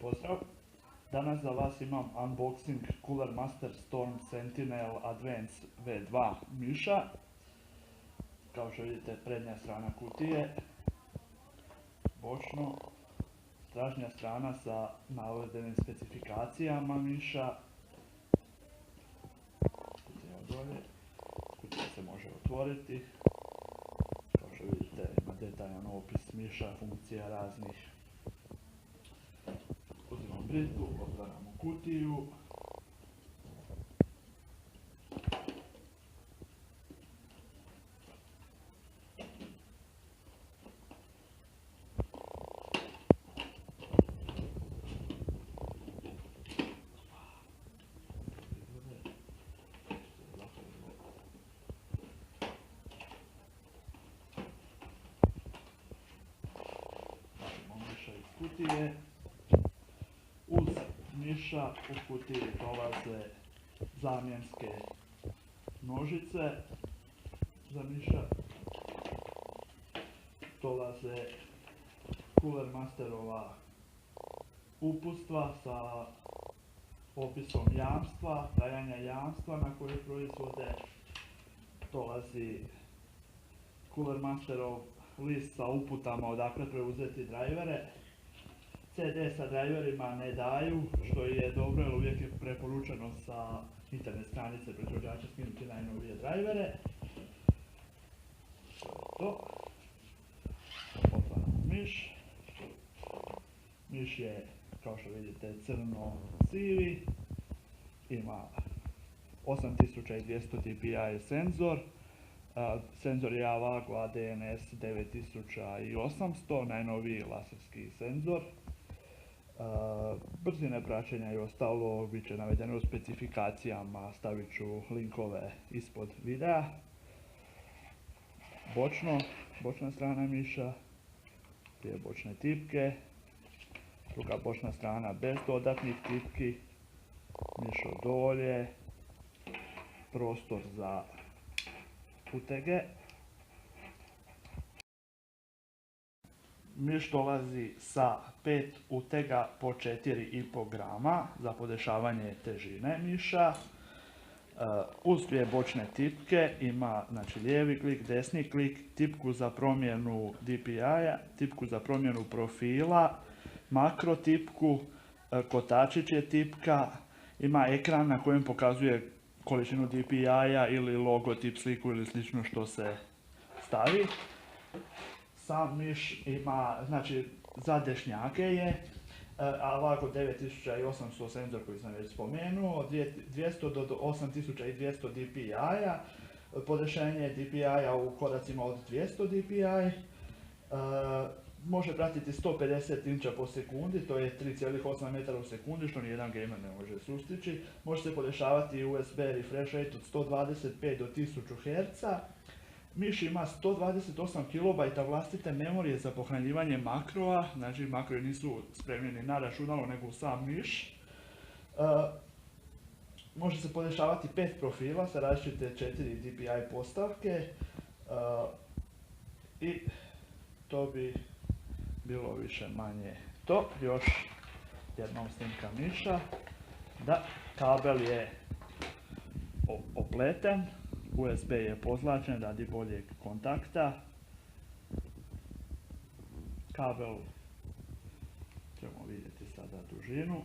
pozdrav! Danas za vas imam unboxing Cooler Master Storm Sentinel Advance V2 miša. Kao što vidite, prednja strana kutije, bočno, stražnja strana sa navedenim specifikacijama miša. Kutija dolje, kutija se može otvoriti. Kao što vidite, ima detaljan opis miša, funkcija raznih. Uzimam britvu, otvaramo kutiju. Kutije. Uz miša u kutiji dolaze zamjenske nožice za miša, dolaze Cooler Masterova uputstva sa opisom jamstva, trajanja jamstva na koje proizvode, dolazi Cooler Masterov list sa uputama odakle preuzeti drajvere. CD sa drajverima ne daju, što je dobro jer uvijek je preporučeno sa internet stranice proizvođača skinuti najnovije drajvere. To. Otvaramo miš. Miš je, kao što vidite, crno-sivi. Ima 8200 dpi senzor. Senzor je AVAGO ADNS 9800, najnoviji laserski senzor. Brzine praćenja i ostalo bit će navedeno u specifikacijama, stavit ću linkove ispod videa. Bočna strana miša, dvije bočne tipke, druga bočna strana bez dodatnih tipki, mišo dolje, prostor za utege. Miš dolazi sa 5 utega po 4,5 grama za podešavanje težine miša. Uz dvije bočne tipke ima lijevi klik, desni klik, tipku za promjenu DPI-a, tipku za promjenu profila, makro tipku, kotačić je tipka, ima ekran na kojem pokazuje količinu DPI-a ili logotip, sliku ili slično što se stavi. Sam miš ima, za dešnjake je AVAGO 9800 senzor koji sam već spomenuo, od 200 do 8200 dpi-a, podešenje dpi-a u koracima od 200 dpi, može pratiti 150 inča po sekundi, to je 3,8 metara u sekundi, što nijedan gamer ne može sustići. Može se podešavati USB refresh rate od 125 do 1000 Hz. Miš ima 128 KB vlastite memorije za pohranjivanje makroa, znači makroji nisu spremljeni na računalo nego u sam miš. Može se podešavati 5 profila sa različite 4 DPI postavke i to bi bilo više manje to. Još jednom snimka miša. Da, kabel je opleten. USB je pozlačen radi boljeg kontakta. Kabel ćemo vidjeti sada dužinu.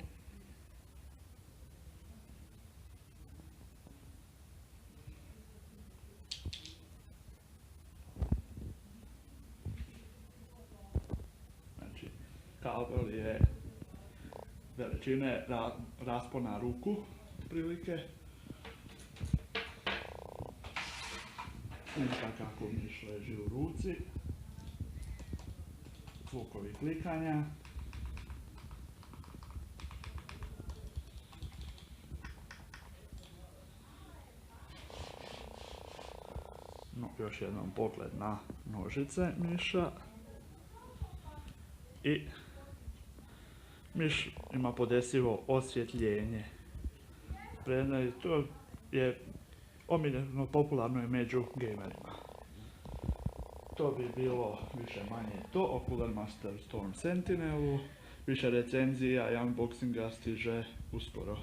Znači, kabel je veličine raspona ruku, otprilike. Snimka kako miš leži u ruci, zvukovi klikanja, još jednom pogled na nožice miša i miš ima podesivo osvjetljenje. To je omiljeno, popularno je među gamerima. To bi bilo više manje to o Cooler Master Storm Sentinelu. Više recenzija i unboxinga stiže uskoro.